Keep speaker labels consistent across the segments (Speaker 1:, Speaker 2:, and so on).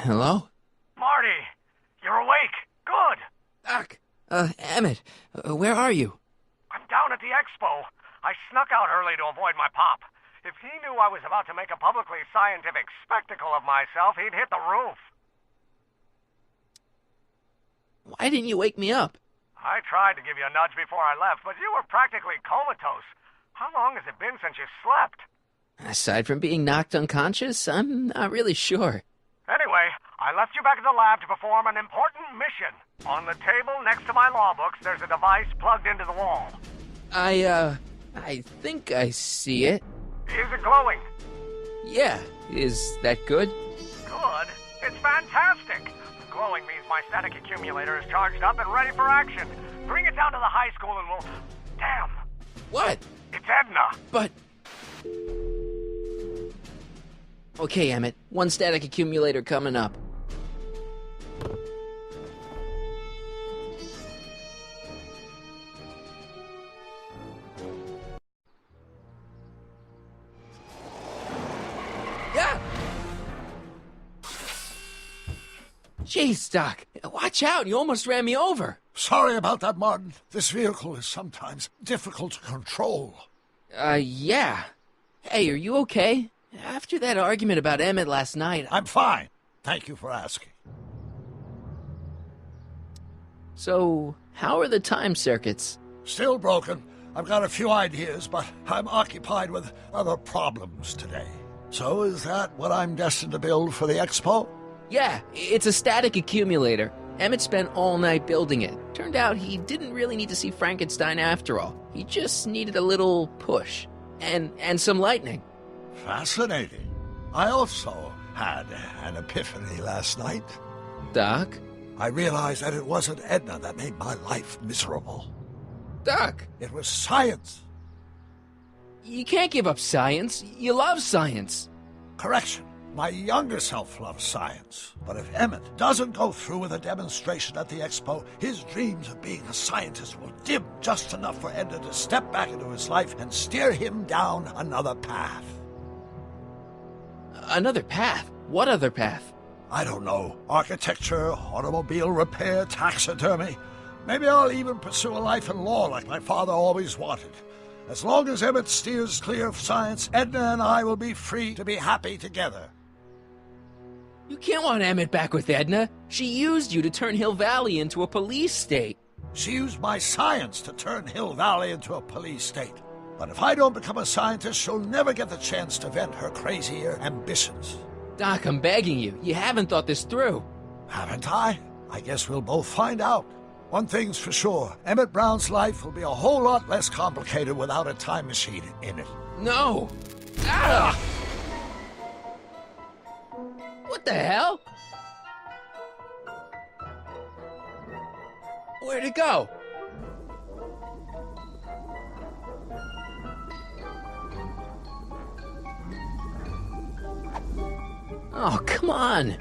Speaker 1: Hello?
Speaker 2: Marty! You're awake! Good!
Speaker 1: Doc! Emmett, where are you?
Speaker 2: I'm down at the expo. I snuck out early to avoid my pop. If he knew I was about to make a publicly scientific spectacle of myself, he'd hit the roof.
Speaker 1: Why didn't you wake me up?
Speaker 2: I tried to give you a nudge before I left, but you were practically comatose. How long has it been since you slept?
Speaker 1: Aside from being knocked unconscious, I'm not really sure.
Speaker 2: Anyway, I left you back at the lab to perform an important mission. On the table next to my law books, there's a device plugged into the wall.
Speaker 1: I think I see it.
Speaker 2: Is it glowing?
Speaker 1: Yeah, is that good?
Speaker 2: Good? It's fantastic! Glowing means my static accumulator is charged up and ready for action. Bring it down to the high school and we'll... Damn!
Speaker 1: What?
Speaker 2: It's Edna!
Speaker 1: But... Okay, Emmett. One static accumulator coming up. Yeah! Jeez, Doc. Watch out. You almost ran me over.
Speaker 3: Sorry about that, Martin. This vehicle is sometimes difficult to control.
Speaker 1: Yeah. Hey, are you okay? After that argument about Emmett last night...
Speaker 3: I'm fine. Thank you for asking.
Speaker 1: So, how are the time circuits?
Speaker 3: Still broken. I've got a few ideas, but I'm occupied with other problems today. So is that what I'm destined to build for the expo?
Speaker 1: Yeah, it's a static accumulator. Emmett spent all night building it. Turned out he didn't really need to see Frankenstein after all. He just needed a little push. And some lightning.
Speaker 3: Fascinating. I also had an epiphany last night.
Speaker 1: Doc?
Speaker 3: I realized that it wasn't Edna that made my life miserable.
Speaker 1: Doc!
Speaker 3: It was science.
Speaker 1: You can't give up science. You love science.
Speaker 3: Correction. My younger self loves science. But if Emmett doesn't go through with a demonstration at the expo, his dreams of being a scientist will dim just enough for Edna to step back into his life and steer him down another path.
Speaker 1: Another path? What other path?
Speaker 3: I don't know. Architecture, automobile repair, taxidermy. Maybe I'll even pursue a life in law like my father always wanted. As long as Emmett steers clear of science, Edna and I will be free to be happy together.
Speaker 1: You can't want Emmett back with Edna. She used you to turn Hill Valley into a police state.
Speaker 3: She used my science to turn Hill Valley into a police state. But if I don't become a scientist, she'll never get the chance to vent her crazier ambitions.
Speaker 1: Doc, I'm begging you. You haven't thought this through.
Speaker 3: Haven't I? I guess we'll both find out. One thing's for sure. Emmett Brown's life will be a whole lot less complicated without a time machine in it.
Speaker 1: No! Ah! What the hell? Where'd it go? Oh, come on!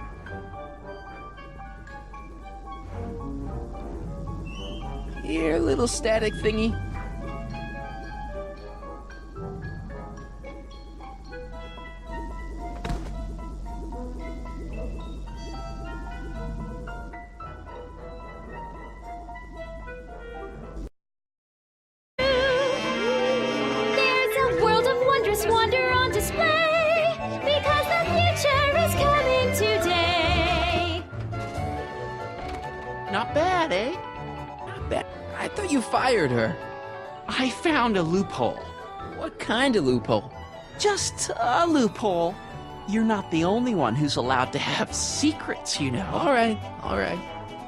Speaker 1: Here, little static thingy.
Speaker 4: There's a world of wondrous wonder on display, because the future is coming today.
Speaker 5: Not bad, eh?
Speaker 1: Not bad. I thought you fired her.
Speaker 5: I found a loophole.
Speaker 1: What kind of loophole?
Speaker 5: Just a loophole. You're not the only one who's allowed to have secrets, you know.
Speaker 1: All right, all right.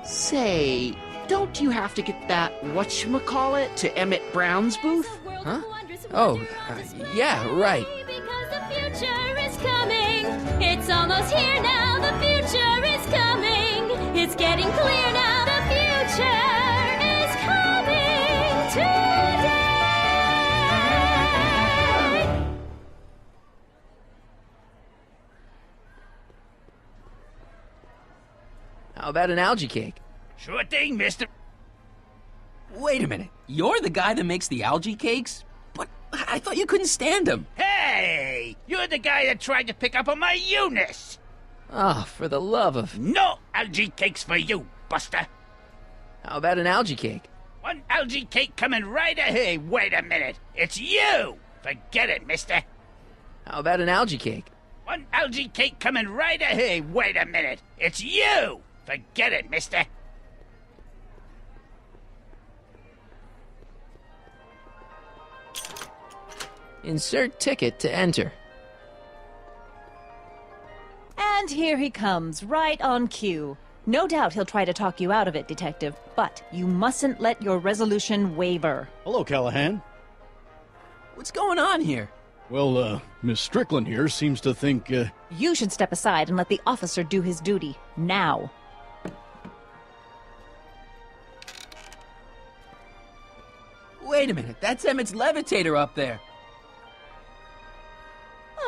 Speaker 5: Say, don't you have to get that whatchamacallit to Emmett Brown's booth?
Speaker 1: Huh? Oh, yeah, right.
Speaker 4: Because the future is coming. It's almost here now. The future is coming. It's getting clear now. The future is coming today.
Speaker 1: How about an algae cake?
Speaker 6: Sure thing, mister.
Speaker 1: Wait a minute. You're the guy that makes the algae cakes? But I thought you couldn't stand them.
Speaker 6: Hey! You're the guy that tried to pick up on my Eunice!
Speaker 1: Oh, for the love of...
Speaker 6: No algae cakes for you, Buster!
Speaker 1: How about an algae cake?
Speaker 6: One algae cake coming right ahead. Hey, wait a minute. It's you! Forget it, mister.
Speaker 1: How about an algae cake?
Speaker 6: One algae cake coming right ahead. Hey, wait a minute. It's you! Forget it, mister.
Speaker 1: Insert ticket to enter.
Speaker 7: And here he comes, right on cue. No doubt he'll try to talk you out of it, Detective, but you mustn't let your resolution waver.
Speaker 8: Hello, Callahan.
Speaker 1: What's going on here?
Speaker 8: Well, Miss Strickland here seems to think,
Speaker 7: You should step aside and let the officer do his duty, now.
Speaker 1: Wait a minute, that's Emmett's levitator up there.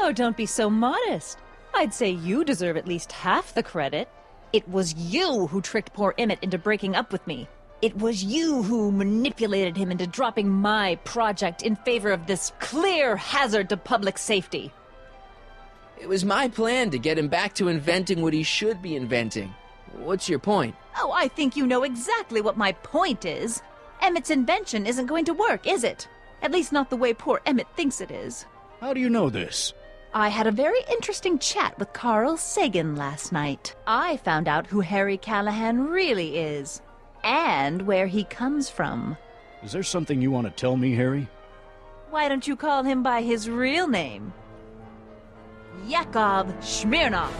Speaker 7: Oh, don't be so modest. I'd say you deserve at least half the credit. It was you who tricked poor Emmett into breaking up with me. It was you who manipulated him into dropping my project in favor of this clear hazard to public safety.
Speaker 1: It was my plan to get him back to inventing what he should be inventing. What's your point?
Speaker 7: Oh, I think you know exactly what my point is. Emmett's invention isn't going to work, is it? At least not the way poor Emmett thinks it is.
Speaker 8: how do you know this?
Speaker 7: I had a very interesting chat with Carl Sagan last night. I found out who Harry Callahan really is, and where he comes from.
Speaker 8: Is there something you want to tell me, Harry?
Speaker 7: Why don't you call him by his real name? Yakov Smirnov.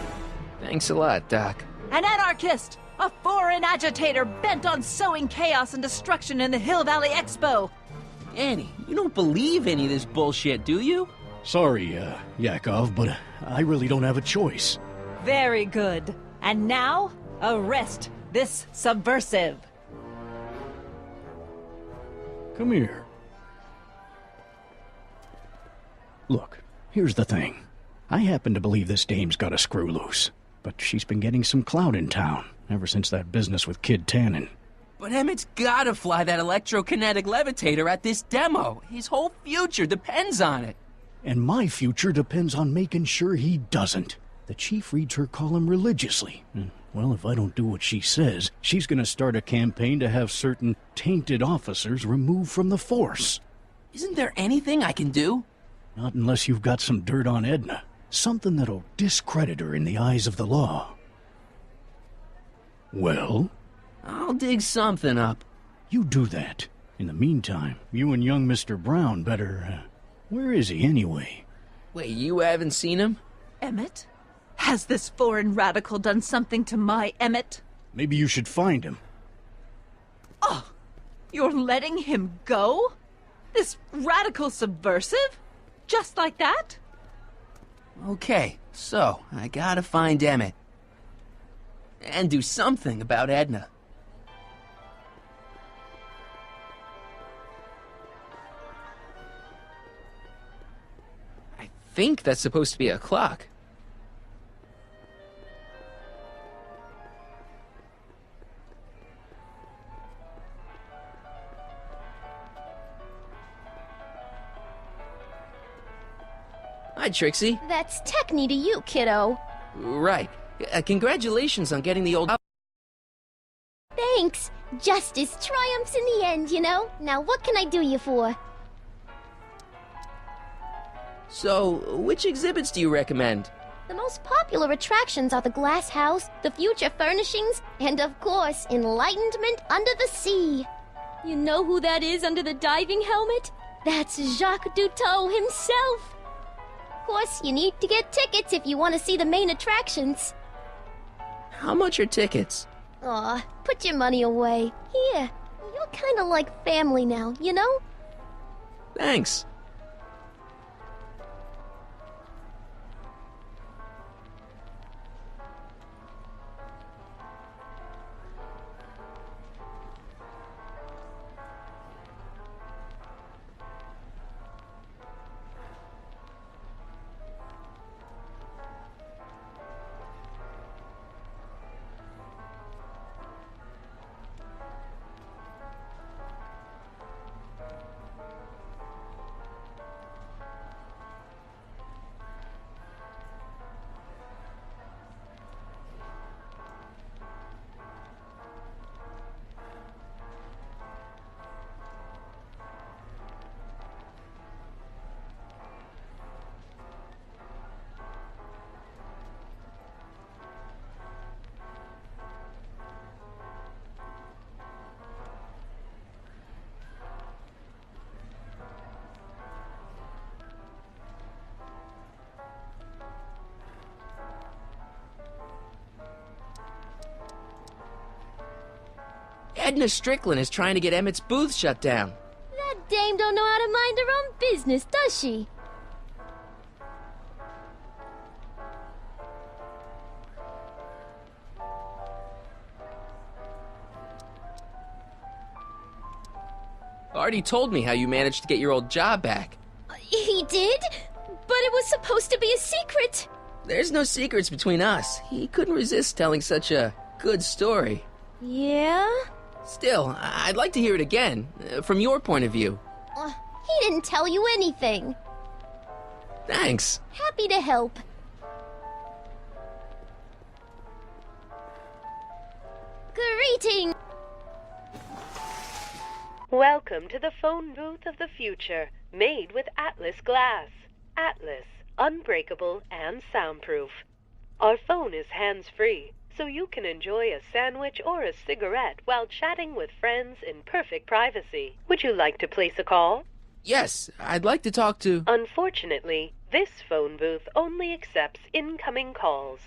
Speaker 1: Thanks a lot, Doc.
Speaker 7: An anarchist! A foreign agitator bent on sowing chaos and destruction in the Hill Valley Expo!
Speaker 1: Annie, you don't believe any of this bullshit, do you?
Speaker 8: Sorry, Yakov, but I really don't have a choice.
Speaker 7: Very good. And now, arrest this subversive.
Speaker 8: Come here. Look, here's the thing. I happen to believe this dame's got a screw loose, but she's been getting some clout in town ever since that business with Kid Tannen.
Speaker 1: But Emmett's gotta fly that electrokinetic levitator at this demo. His whole future depends on it.
Speaker 8: And my future depends on making sure he doesn't. The chief reads her column religiously. Well, if I don't do what she says, she's gonna start a campaign to have certain tainted officers removed from the force.
Speaker 1: Isn't there anything I can do?
Speaker 8: Not unless you've got some dirt on Edna. Something that'll discredit her in the eyes of the law. Well?
Speaker 1: I'll dig something up.
Speaker 8: You do that. In the meantime, you and young Mr. Brown better... where is he, anyway?
Speaker 1: Wait, you haven't seen him?
Speaker 7: Emmett? Has this foreign radical done something to my Emmett?
Speaker 8: Maybe you should find him.
Speaker 7: Oh, you're letting him go? This radical subversive? Just like that?
Speaker 1: Okay, so I gotta find Emmett. And do something about Edna. I think that's supposed to be a clock. Hi, Trixie.
Speaker 4: That's Techni to you, kiddo.
Speaker 1: Right. Congratulations on getting the old...
Speaker 4: Thanks. Justice triumphs in the end, you know? Now what can I do you for?
Speaker 1: So, which exhibits do you recommend?
Speaker 9: The most popular attractions are the Glass House, the Future Furnishings, and of course, Enlightenment Under the Sea.
Speaker 4: You know who that is under the diving helmet?
Speaker 9: That's Jacques Duteau himself. Of course, you need to get tickets if you want to see the main attractions.
Speaker 1: How much are tickets?
Speaker 9: Aw, put your money away. Here, you're kinda like family now, you know?
Speaker 1: Thanks. Edna Strickland is trying to get Emmett's booth shut down.
Speaker 9: That dame don't know how to mind her own business, does she?
Speaker 1: Artie told me how you managed to get your old job back.
Speaker 9: He did? But it was supposed to be a secret.
Speaker 1: There's no secrets between us. He couldn't resist telling such a good story.
Speaker 9: Yeah?
Speaker 1: Still, I'd like to hear it again, from your point of view.
Speaker 9: He didn't tell you anything.
Speaker 1: Thanks.
Speaker 9: Happy to help. Greetings.
Speaker 10: Welcome to the phone booth of the future, made with Atlas glass. Atlas, unbreakable and soundproof. Our phone is hands-free, so you can enjoy a sandwich or a cigarette while chatting with friends in perfect privacy. Would you like to place a call?
Speaker 1: Yes, I'd like to talk to...
Speaker 10: Unfortunately, this phone booth only accepts incoming calls.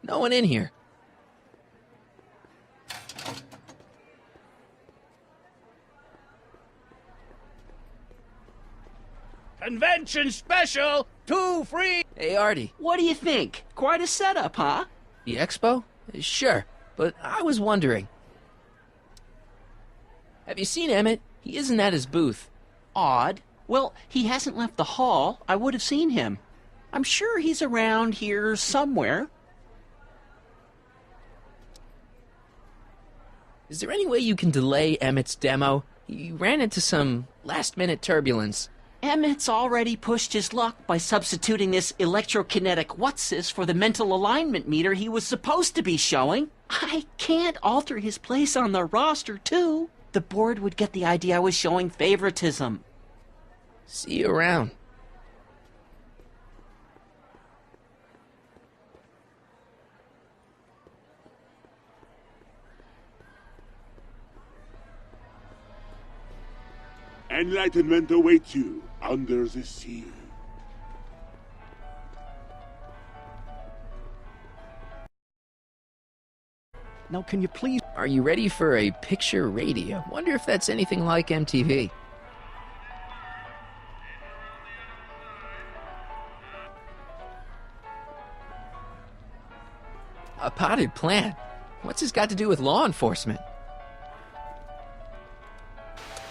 Speaker 1: No one in here.
Speaker 6: Convention special! 2 free!
Speaker 1: Hey, Artie.
Speaker 5: What do you think? Quite a setup, huh?
Speaker 1: The expo? Sure, but I was wondering. Have you seen Emmett? He isn't at his booth.
Speaker 5: Odd. Well, he hasn't left the hall. I would have seen him. I'm sure he's around here somewhere.
Speaker 1: Is there any way you can delay Emmett's demo? He ran into some last-minute turbulence.
Speaker 5: Emmett's already pushed his luck by substituting this electrokinetic what's-this for the mental alignment meter he was supposed to be showing. I can't alter his place on the roster, too. The board would get the idea I was showing favoritism.
Speaker 1: See you around.
Speaker 11: Enlightenment awaits you under the sea.
Speaker 8: Now, can you please...
Speaker 1: Are you ready for a picture radio? Wonder if that's anything like MTV. potted plant? What's this got to do with law enforcement?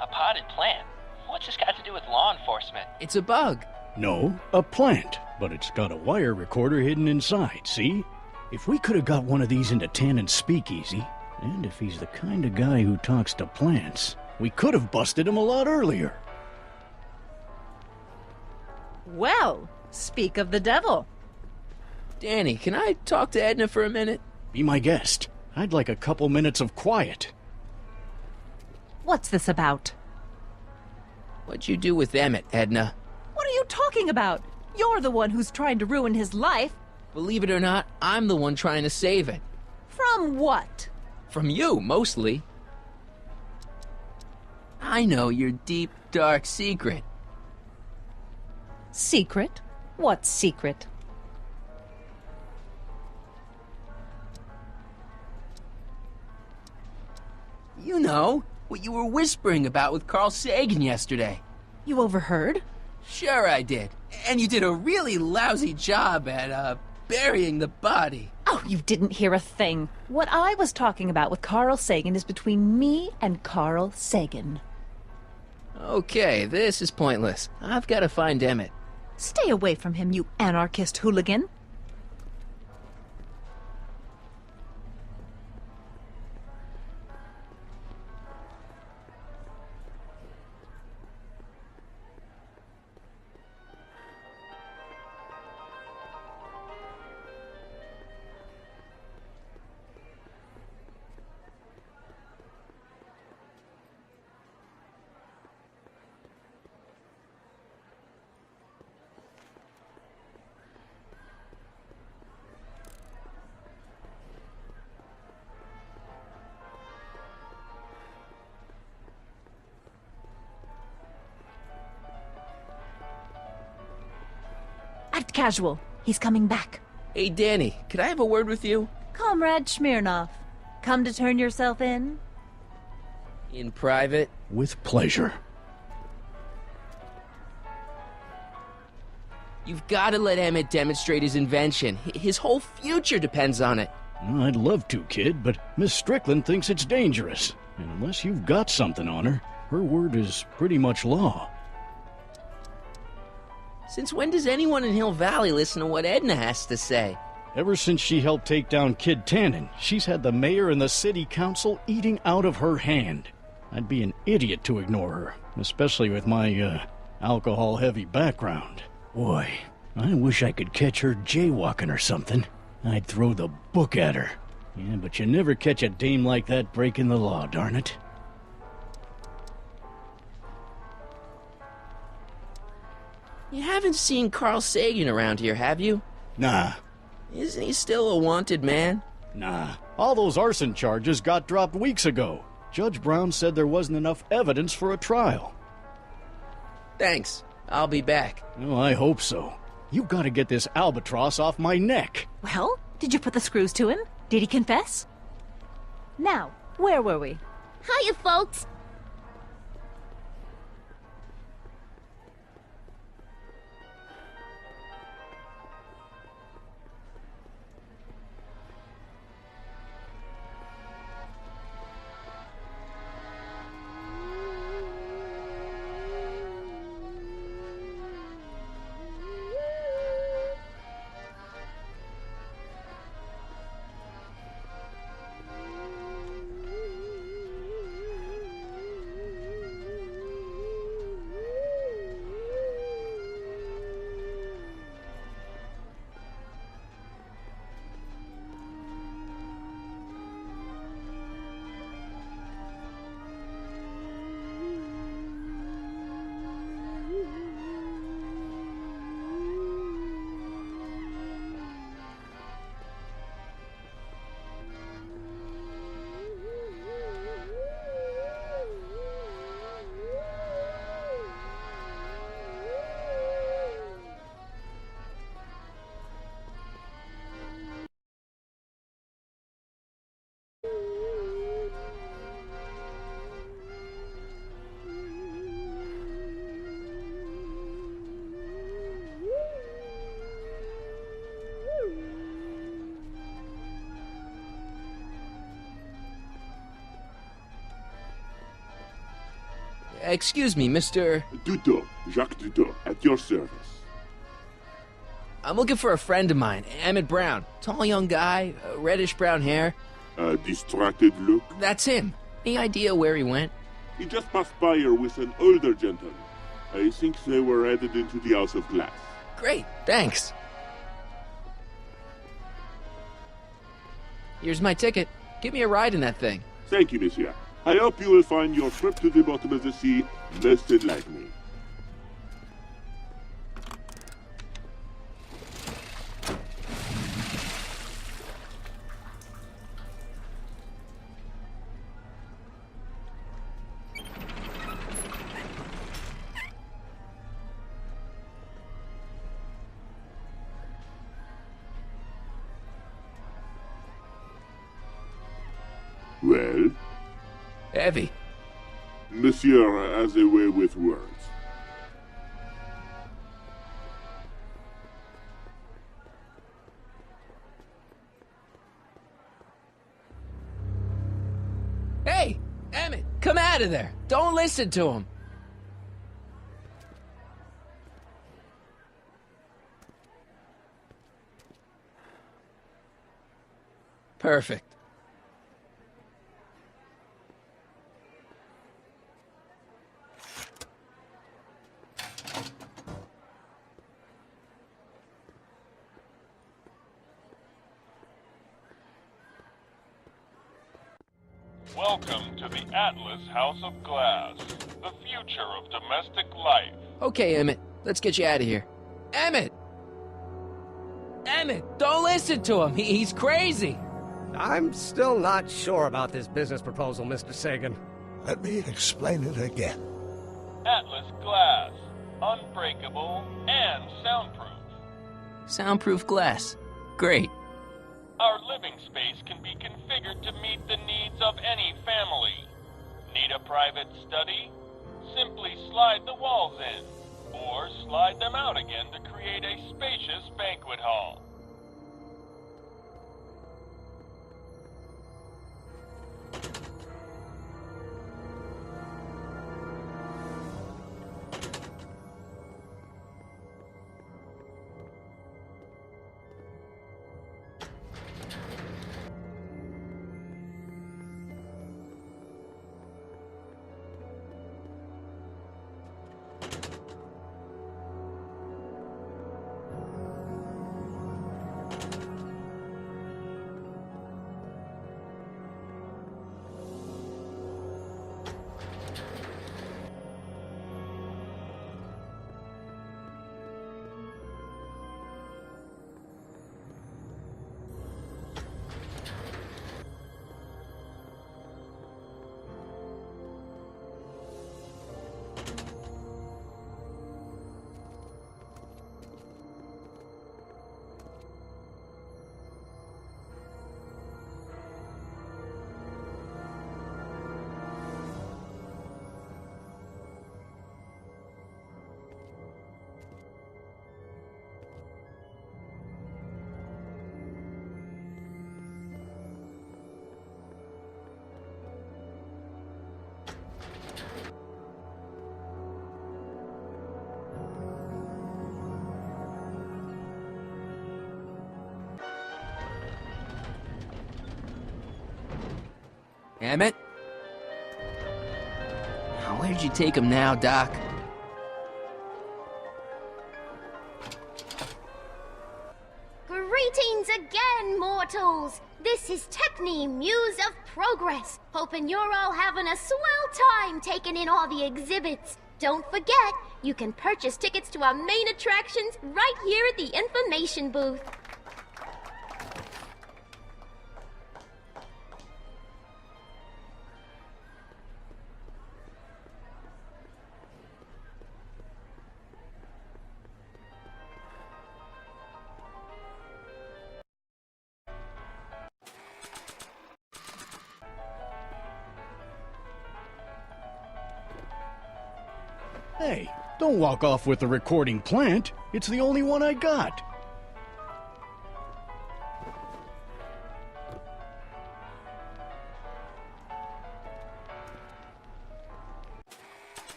Speaker 1: A potted plant? What's this got to do with law enforcement? It's a bug.
Speaker 8: No, a plant, but it's got a wire recorder hidden inside, see? If we could have got one of these into Tannen's speakeasy, and if he's the kind of guy who talks to plants, we could have busted him a lot earlier.
Speaker 7: Well, speak of the devil.
Speaker 1: Danny, can I talk to Edna for a minute?
Speaker 8: Be my guest. I'd like a couple minutes of quiet.
Speaker 7: What's this about?
Speaker 1: What'd you do with Emmett, Edna?
Speaker 7: What are you talking about? You're the one who's trying to ruin his life.
Speaker 1: Believe it or not, I'm the one trying to save it.
Speaker 7: From what?
Speaker 1: From you, mostly. I know your deep, dark secret.
Speaker 7: Secret? What secret?
Speaker 1: You know, what you were whispering about with Carl Sagan yesterday.
Speaker 7: You overheard?
Speaker 1: Sure I did. And you did a really lousy job at, burying the body.
Speaker 7: Oh, you didn't hear a thing. What I was talking about with Carl Sagan is between me and Carl Sagan.
Speaker 1: Okay, this is pointless. I've got to find Emmett.
Speaker 7: Stay away from him, you anarchist hooligan. Act casual. He's coming back.
Speaker 1: Hey, Danny, could I have a word with you?
Speaker 7: Comrade Smirnov, come to turn yourself in?
Speaker 1: In private?
Speaker 8: With pleasure.
Speaker 1: You've got to let Emmett demonstrate his invention. His whole future depends on it.
Speaker 8: Well, I'd love to, kid, but Miss Strickland thinks it's dangerous. And unless you've got something on her, her word is pretty much law.
Speaker 1: Since when does anyone in Hill Valley listen to what Edna has to say?
Speaker 8: Ever since she helped take down Kid Tannen, she's had the mayor and the city council eating out of her hand. I'd be an idiot to ignore her, especially with my, alcohol-heavy background. Boy, I wish I could catch her jaywalking or something. I'd throw the book at her. Yeah, but you never catch a dame like that breaking the law, darn it.
Speaker 1: You haven't seen Carl Sagan around here, have you?
Speaker 8: Nah.
Speaker 1: Isn't he still a wanted man?
Speaker 8: Nah. All those arson charges got dropped weeks ago. Judge Brown said there wasn't enough evidence for a trial.
Speaker 1: Thanks. I'll be back.
Speaker 8: Oh, I hope so. You've got to get this albatross off my neck.
Speaker 7: Well, did you put the screws to him? Did he confess? Now, where were we?
Speaker 9: Hiya, folks.
Speaker 1: Excuse me, Mr.
Speaker 11: Duto, Jacques Duto, at your service.
Speaker 1: I'm looking for a friend of mine, Emmett Brown. Tall young guy, reddish-brown hair.
Speaker 11: A distracted look?
Speaker 1: That's him. Any idea where he went?
Speaker 11: He just passed by here with an older gentleman. I think they were headed into the House of Glass.
Speaker 1: Great, thanks. Here's my ticket. Give me a ride in that thing.
Speaker 11: Thank you, monsieur. I hope you will find your trip to the bottom of the sea most enlightening. Well?
Speaker 1: Heavy.
Speaker 11: Monsieur has a way with words.
Speaker 1: Hey, Emmett, come out of there. Don't listen to him. Perfect.
Speaker 12: Welcome to the Atlas House of Glass, the future of domestic life.
Speaker 1: Okay, Emmett, let's get you out of here. Emmett! Emmett, don't listen to him. He's crazy.
Speaker 2: I'm still not sure about this business proposal, Mr. Sagan.
Speaker 3: Let me explain it again.
Speaker 12: Atlas Glass, unbreakable and soundproof.
Speaker 1: Soundproof glass. Great.
Speaker 12: Our living space can be configured to meet the needs of any family. Need a private study? Simply slide the walls in, or slide them out again to create a spacious banquet hall.
Speaker 1: Emmett? Where'd you take him now, Doc?
Speaker 9: Greetings again, mortals! This is Techne, Muse of Progress. Hoping you're all having a swell time taking in all the exhibits. Don't forget, you can purchase tickets to our main attractions right here at the information booth.
Speaker 8: Hey, don't walk off with the recording plant. It's the only one I got.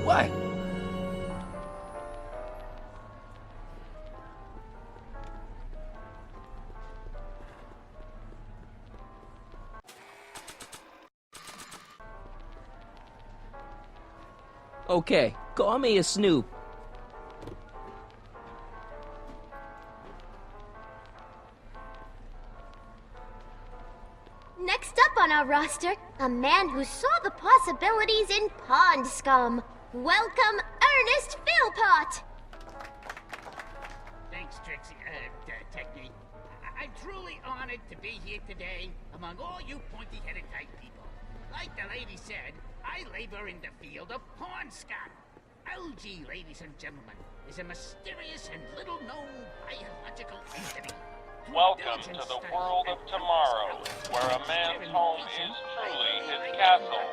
Speaker 1: What? Okay, call me a snoop.
Speaker 9: Next up on our roster, a man who saw the possibilities in pond scum. Welcome, Ernest Philpott!
Speaker 6: Thanks, Trixie, Technie. I'm truly honored to be here today among all you pointy-headed type people. Like the lady said, I labor in the field of pond scum. Algae, ladies and gentlemen, is a mysterious and little-known biological entity.
Speaker 12: Welcome to the world of tomorrow, where a man's home is truly his castle.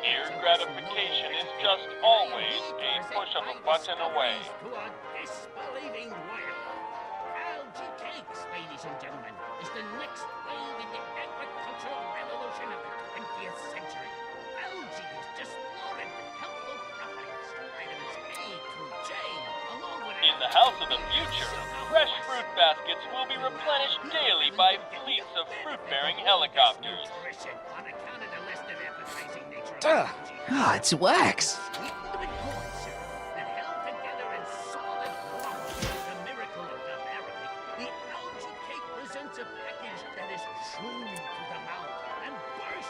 Speaker 12: Here, gratification is just always a push of a button away.
Speaker 6: To a disbelieving world. Algae cakes, ladies and gentlemen, is the next wave in the agricultural revolution of the 20th century. Algae is just loaded with helpful properties, vitamins A through J, along with...
Speaker 12: In the house of the future, fresh fruit baskets will be replenished daily by fleets of fruit-bearing helicopters.
Speaker 1: It's wax.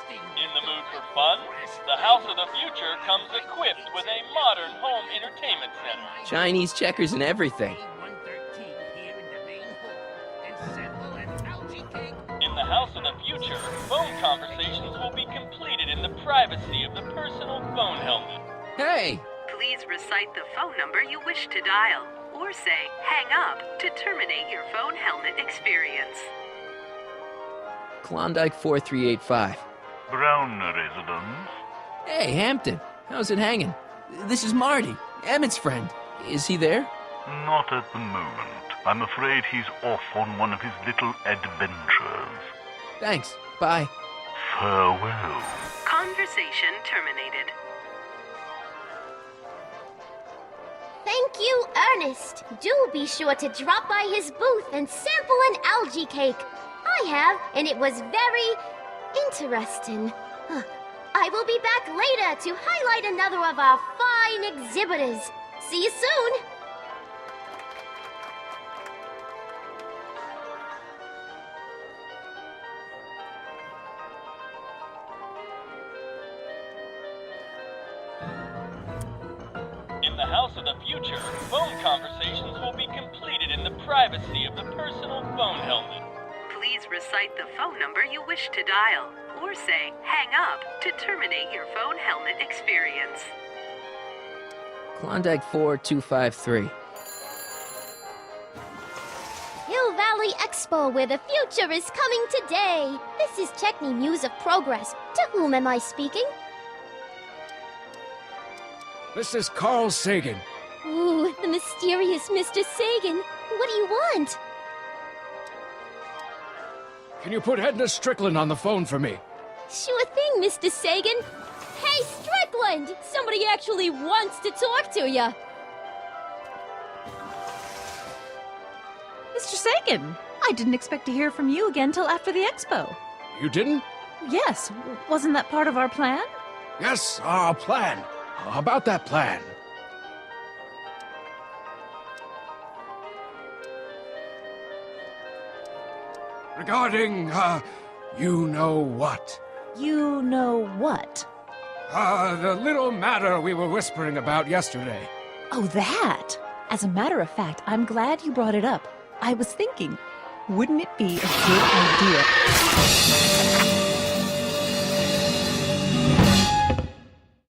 Speaker 12: In the mood for fun, the house of the future comes equipped with a modern home entertainment center.
Speaker 1: Chinese checkers and everything.
Speaker 12: In the house of the future, phone conversations will be completed in the privacy of the personal phone helmet.
Speaker 1: Hey!
Speaker 10: Please recite the phone number you wish to dial, or say hang up to terminate your phone helmet experience.
Speaker 1: Klondike 4385.
Speaker 13: Brown residence.
Speaker 1: Hey, Hampton. How's it hanging? This is Marty, Emmett's friend. Is he there?
Speaker 13: Not at the moment. I'm afraid he's off on one of his little adventures.
Speaker 1: Thanks. Bye.
Speaker 13: Farewell.
Speaker 10: Conversation terminated.
Speaker 9: Thank you, Ernest. Do be sure to drop by his booth and sample an algae cake. I have, and it was very interesting. I will be back later to highlight another of our fine exhibitors. See you soon!
Speaker 12: In the house of the future, phone conversations will be completed in the privacy of the personal phone helmet.
Speaker 10: Please recite the phone number you wish to dial, or say hang up to terminate your phone helmet experience.
Speaker 1: Klondike 4253.
Speaker 9: Hill Valley Expo, where the future is coming today. This is Techni Muse of Progress. To whom am I speaking?
Speaker 14: This is Carl Sagan.
Speaker 9: Ooh, the mysterious Mr. Sagan. What do you want?
Speaker 14: Can you put Edna Strickland on the phone for me?
Speaker 9: Sure thing, Mr. Sagan. Hey, Strickland! Somebody actually wants to talk to you.
Speaker 7: Mr. Sagan, I didn't expect to hear from you again till after the expo.
Speaker 14: You didn't?
Speaker 7: Yes, wasn't that part of our plan?
Speaker 14: Yes, our plan. How about that plan? Regarding, you know what?
Speaker 7: You know what?
Speaker 14: The little matter we were whispering about yesterday.
Speaker 7: Oh, that! As a matter of fact, I'm glad you brought it up. I was thinking, wouldn't it be a good idea?